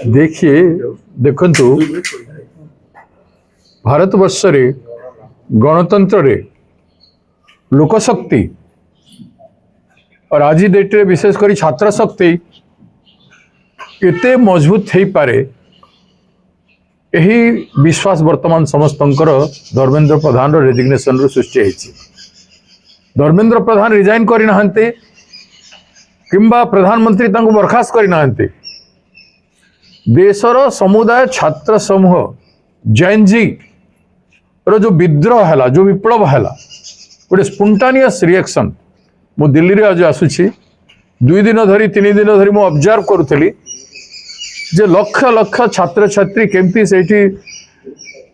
देखिए देखंतु भारतवर्ष रे गणतंत्र रे लोकशक्ति और आज डेट रे विशेषकर छात्र शक्ति केते मजबूत हो पारे यही विश्वास वर्तमान समस्तंकर धर्मेंद्र प्रधान रेजिग्नेशन रु सृष्टि होइछि। धर्मेंद्र प्रधान रिजाइन करि नाहंते किंबा प्रधानमंत्री तांको बरखास्त करि नाहंते। देशर समुदाय छात्र समूह जैनजी रो जो विद्रोह है जो विप्लव है गोटे स्पोंटानियस रिएक्शन मु दिल्ली रे आज आसुछि 2 दिन धरी 3 दिन धरी मु ऑब्जर्व करूथली जे लक्ष लक्ष छात्र छात्री केमती सेठी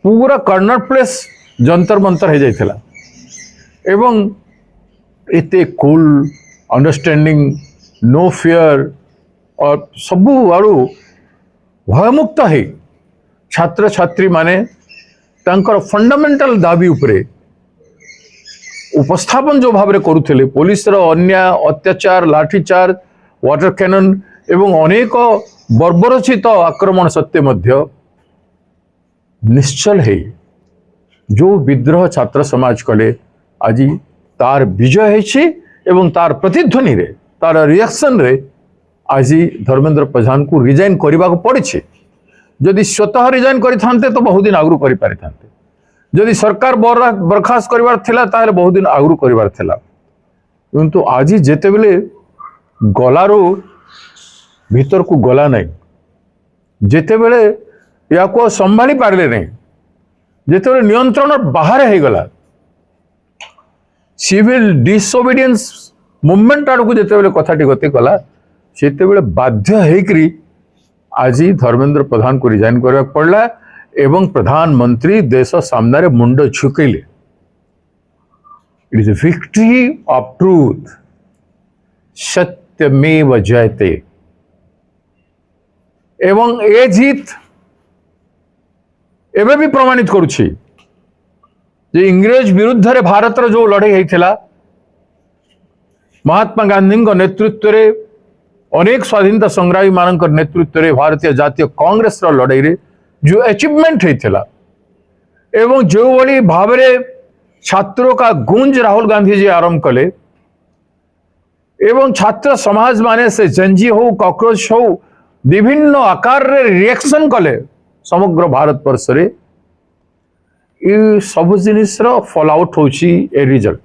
पूरा कर्नर प्लेस जंतर मंतर हो जाइथिला एवं एते कूल अंडरस्टैंडिंग नो फियर और सबु आड़ू भयमुक्त है छात्र छात्री माने तांकर फंडामेंटल दाबी उपरे उपस्थापन जो भाव करुले पुलिस अन्याय अत्याचार लाठीचार्ज वाटर कैनन एवं अनेक बर्बरचित आक्रमण सत्वे मध्य निश्चल है जो विद्रोह छात्र समाज कले आज तार विजय है एवं तार प्रतिध्वनि रे तार रिएक्शन रे आज धर्मेंद्र प्रधान को रिजाइन करने को पड़ी। जदि स्वतः रिजाइन करते तो बहुत दिन आगु कर पारि थांते। जदि सरकार बरखास्त करिवार थिला ताले बहुत दिन आगु करिवार थिला किंतु आज जेते बेले गलारो भीतर को गला नहीं जेते बेले या को संभाली पारले नहीं जेते बेले नियंत्रण बाहर हो गला सिविल डिसओबीडियंस मूवमेंट आड़ को जेते बेले कथाटी गति कला सेते बेले बाध्य हेकरी आज धर्मेंद्र प्रधान को रिजाइन करने पड़ला एवं प्रधानमंत्री देश सामने मुंड झुकैले। It is a victory of truth सत्यमेव जयते एवं ए जीत एवं भी प्रमाणित करुछि जे इंग्रेज विरुद्ध रे भारत जो लड़ाई होइथिला महात्मा गांधी नेतृत्व रे अनेक स्वाधीनता संग्रामी मानक नेतृत्व रे भारतीय जातीय कांग्रेस रो लड़ाई रे जो अचीवमेंट होइथिला एवं जो बड़ी भाव छात्रों का गूंज राहुल गांधी जी आरंभ कले एवं छात्र समाज माने से जंजी हो कॉकरोच हो विभिन्न आकार रे रिएक्शन कले समग्र भारत वर्ष रे सब जिनिस रो फॉल आउट होची ए रिजल्ट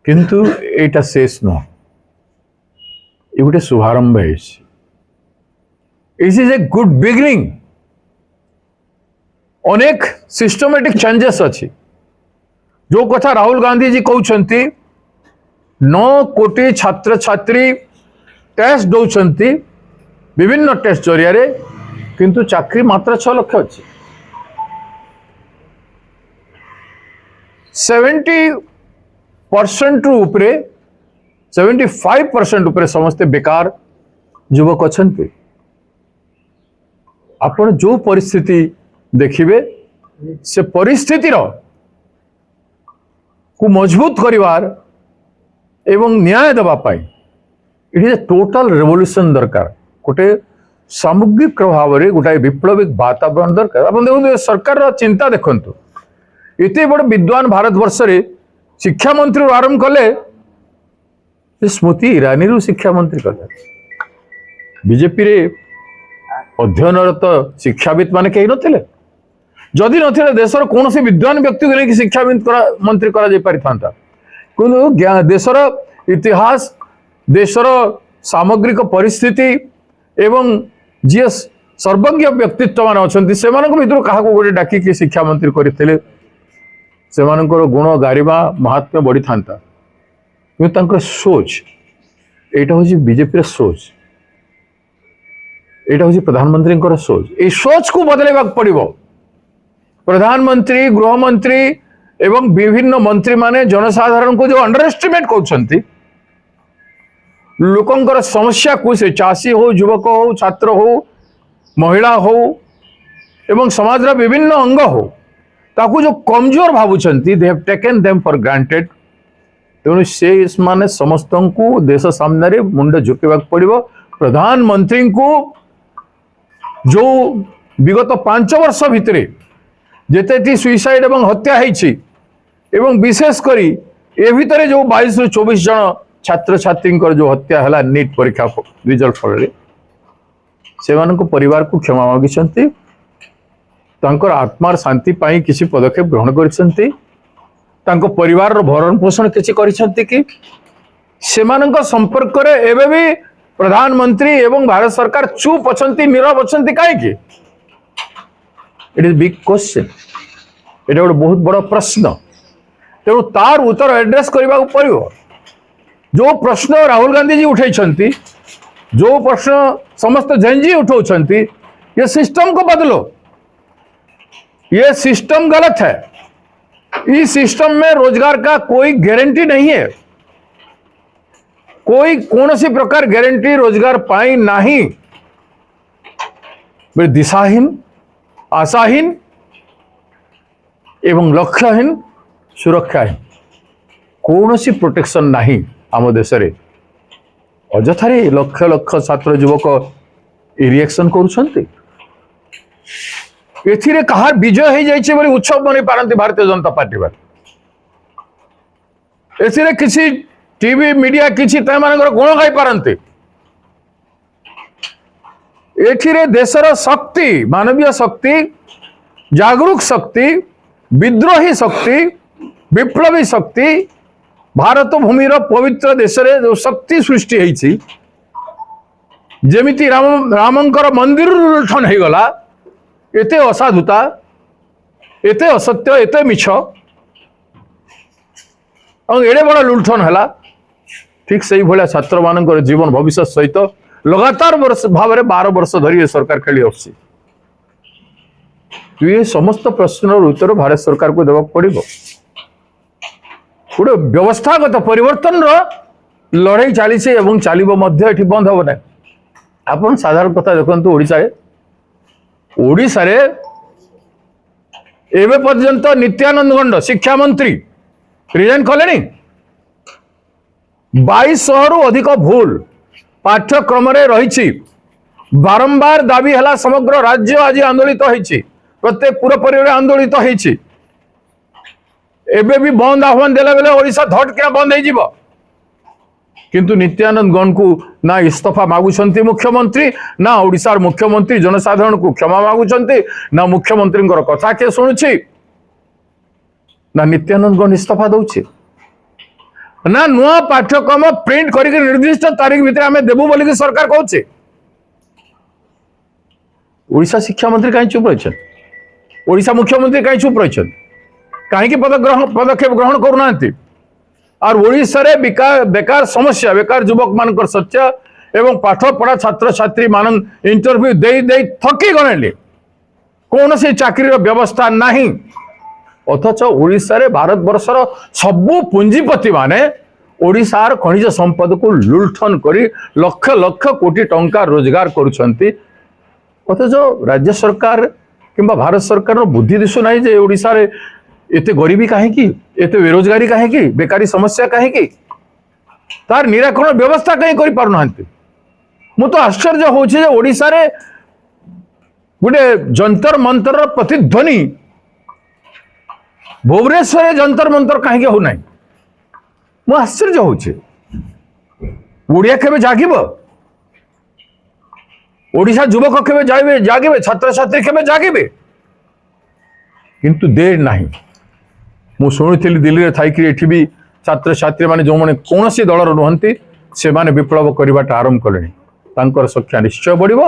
किंतु एटा शेष न ये गोटे शुभारंभ है। It is a good beginning अनेक सिस्टमेटिक चेंजेस अच्छी जो कथा राहुल गांधी जी कहते 9 कोटी छात्र छात्री टेस्ट दौरान विभिन्न टेस्ट जरिया किंतु चाकरी मात्र 6 लाख अच्छी 70% उपरे 75% उपरे समस्ते बेकार युवक अच्छा। आपण जो परिस्थिति देखिबे से परिस्थिति को मजबूत करिवार एवं न्याय देवा पाई it is a total revolution दरकार गोटे सामग्रिक भाव में गोटे विप्लविक वातावरण दरकार। आप देखो सरकार चिंता देखंतु इतने बड़ विद्वान भारतवर्ष रे शिक्षा मंत्री आरंभ कले स्मृति ईरानी रु शिक्षा मंत्री कले बीजेपी रे अध्ययनरत शिक्षाविद माने कहीं नथिले जदि नथिले देशर कौन से विद्वान व्यक्ति को लेकिन शिक्षाविद मंत्री करा जाय पारि थांता किंतु देशर इतिहास देशर सामग्रिक परिस्थिति एवं जी सर्वज्ञ व्यक्तित्व मान अच्छा से भर क्या गोटे डाकिकी शिक्षा मंत्री करते गुण गारिमा महात्म्य बढ़ी था कि सोच यहाँ हूँ बीजेपी सोच यहाँ हूँ प्रधानमंत्री सोच ये सोच को बदलवा पड़ो। प्रधानमंत्री गृहमंत्री एवं विभिन्न मंत्री माने जनसाधारण को जो अंडर एस्टिमेट कर लोकंकर समस्या को से चाषी हो युवक हो छात्र हो महिला हो एवं समाज विभिन्न अंग हो ताकू जो कमजोर भावुंट they have taken them for granted तेणु से माने समस्त को देश सामने मुंड झुकेबा पड़ो। प्रधानमंत्री को जो विगत 5 वर्ष भितर जिते सुइसाइड एवं हत्या होती एवं विशेषकर ए भितर जो 22 ରୁ 24 जन छात्र छात्री जो हत्या है नीट परीक्षा रिजल्ट फल से परिवार को क्षमा मागिଛନ୍ତି तांकर आत्मार शांति पाई किसी पदक्षेप ग्रहण करिसेंती तांको परिवार रो भरण पोषण किसी करिसेंती कि सेमानंक संपर्क रे एबे भी प्रधानमंत्री एवं भारत सरकार चुप अछंती नीरव अछंती काहे कि इट इज बिग क्वेश्चन एटा गोटे बहुत बड़ प्रश्न तेणु तार उत्तर एड्रेस करने पड़ो जो प्रश्न राहुल गांधी जी उठाई जो प्रश्न समस्त जेनजी उठाउछंती ये सिस्टम को बदलो ये सिस्टम गलत है इस सिस्टम में रोजगार का कोई गारंटी नहीं है कोई कौन सी प्रकार गारंटी रोजगार पाई नहीं दिशाहीन आशाहीन एवं लक्ष्यहीन सुरक्षाहीन कौन सी प्रोटेक्शन नहीं आम देश रे अजथारे लक्ष लक्ष छात्र युवक रिएक्शन करुछंती एथिरे कहार विजय हो जाइए बोली उत्सव मनाई पारती भारतीय जनता पार्टी एथिरे किसी टीवी मीडिया किसी गुण खाई पारती एथिरे देशर शक्ति मानवीय शक्ति जागरूक शक्ति विद्रोही शक्ति विप्लवी शक्ति भारत भूमिर पवित्र देश रे जो शक्ति सृष्टि होती जेमिति रामंकर मंदिर लुठन हो गला एते असाधुता एते असत्य एते मिछ एड़े बड़ लुठन है ठीक से भाया छात्र मान जीवन भविष्य सहित लगातार भाव में 12 वर्ष धरी सरकार खेली आसी ये समस्त प्रश्न उत्तर भारत सरकार को देवा पड़ो गोटे व्यवस्थागत परिवर्तन लड़ाई चली चलो बंद हम ना आप साधारण कथा देखते ओडिशा रे एवं पर्यंत नित्यानंद गंड शिक्षा मंत्री रिजाइन कले 2200 रु अधिक भूल पाठ्यक्रम रही बारंबार दाबी है समग्र राज्य आज आंदोलित होती प्रत्येक पुरपरी आंदोलित होती एबे भी बंद आह्वान देला बेले ओडिशा धट क्या बंद हो किंतु नित्यानंद गण को ना इस्तीफा मागुंट मुख्यमंत्री ना ओडिशार मुख्यमंत्री जनसाधारण को क्षमा मागुंट ना मुख्यमंत्री कथा किए शुणुची ना नित्यानंद गण इस्तीफा दौचे ना नुआ पाठ्यक्रम प्रिंट करके निर्दिष्ट तारीख भितर आम देवु बोलिक सरकार कहचे ओडिशा शिक्षा मंत्री कहीं चुप रही ओडिशा मुख्यमंत्री कहीं चुप रही कहीं पदक्षेप ग्रहण करूना और ओडिशा रे बेकार समस्या बेकार युवक मान सच्चा एवं पाठ पढ़ा छात्र छात्री मान इंटरव्यू दे थकी गणे कौन सी चाकरी व्यवस्था नहीं अथच ओडिशा रे भारत वर्षर सबु पुंजीपति माने ओडिशार खनिज संपद को लुंठन करी लक्ष लक्ष कोटी टंका रोजगार करुछंती अथच राज्य सरकार किंबा भारत सरकार बुद्धि दिशु नहीं जे ओडिशा रे एते गरीबी कहीं एते बेरोजगारी कहीं बेकारी समस्या कहीं तार निराकरण व्यवस्था कहीं कर पारना मु तो आश्चर्य होछि जे ओडिशा रे गोटे जंतर मंतर प्रतिध्वनि भुवनेश्वर जंतर मंतर कहीं हो ना मु आश्चर्य होछि ओडिया केबे जागिब ओडिशा युवक केबे जागिबे छात्र छात्री केबे जागिबे किंतु देर नहीं मु शुणुली दिल्ली में थी एठी भी छात्र छात्री माने जो माने कौन सी दलर रुहंती से माने विप्लव करवाटा आरंभ कले संख्या निश्चय बढ़िबो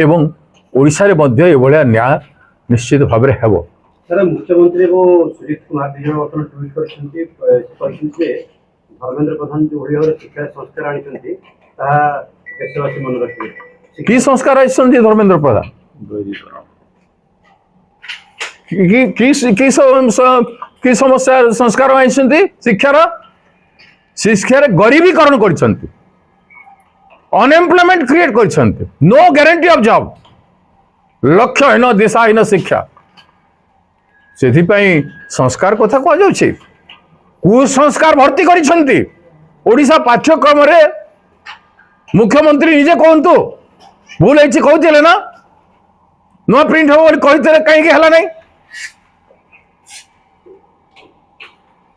एवं ओडिशा रे मध्य एभलिया न्याय निश्चित भाव में हेबो सर मुख्यमंत्री सुजीत कुमार ट्वीट करछंती धर्मेंद्र प्रधान जो ओडिया शिक्षा संस्कार आनिछंती ता देशवासी मन रखिबे की संस्कार आइछंती धर्मेंद्र प्रधान की समस्या संस्कार आइछंती शिक्षार गरीबीकरण करछंती अनएम्प्लॉयमेंट क्रिएट करछंती नो गारंटी ऑफ जॉब लक्ष्यहीन दिशाहीन शिक्षा से संस्कार कथा कह जाउछि कुसंस्कार भर्ती करिछंती ओडिशा पाठ्यक्रम रे मुख्यमंत्री निजे कहतु भूल कहते ना नुआ प्रिंट हो कहते कहीं है नहीं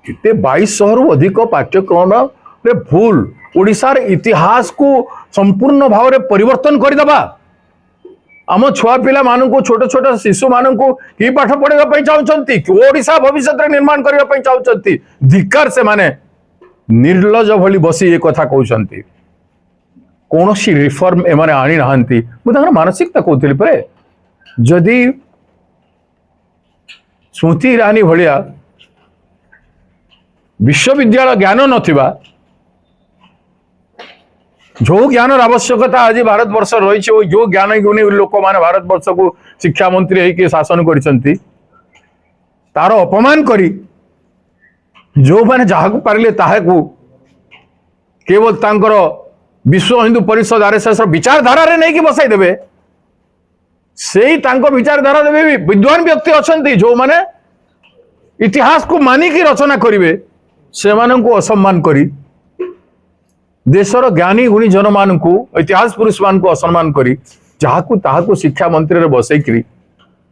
इतने 2200 रु अधिक पाठ्यक्रम रे भूल ओडिशार इतिहास को संपूर्ण भाव में परिवर्तन करदेबा आम छुआ पिला मानू छोट छोट शिशु मानू कि पाठ पढ़ाई चाहते ओडिशा भविष्य निर्माण करने चाहते धिकार से माने निर्लज भली बसी ये कथा कहते कौन सी रिफॉर्म एमाने आनी नहांती मुझे मानसिकता कहती परे जदि स्मृति ईरानी भलिया विश्वविद्यालय ज्ञान नथिबा जो ज्ञान आवश्यकता आज भारत वर्ष रही जो ज्ञान गुणी लोक माने भारत वर्ष को शिक्षा मंत्री होकर शासन करिसंती तार अपमान करी जो माने जहां पारिले ताहाकू केवल तांकर विश्व हिंदू परिषद आरएसएस विचारधारा रे नहीं कि बसाई देबे सेही तांको विचारधारा देबे भी विद्वान व्यक्ति अछंती जो माने इतिहास को मानी की रचना करिवे से मानन को असम्मान करी देशर ज्ञानी गुणी जन मान को इतिहास पुरुष मान को असम्मान करी जहाकू ताहाकू शिक्षा मंत्री रे बसई करी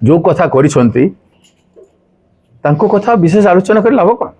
जो कथा करिसंती तांको कथा विशेष आलोचना कर लाभ कौन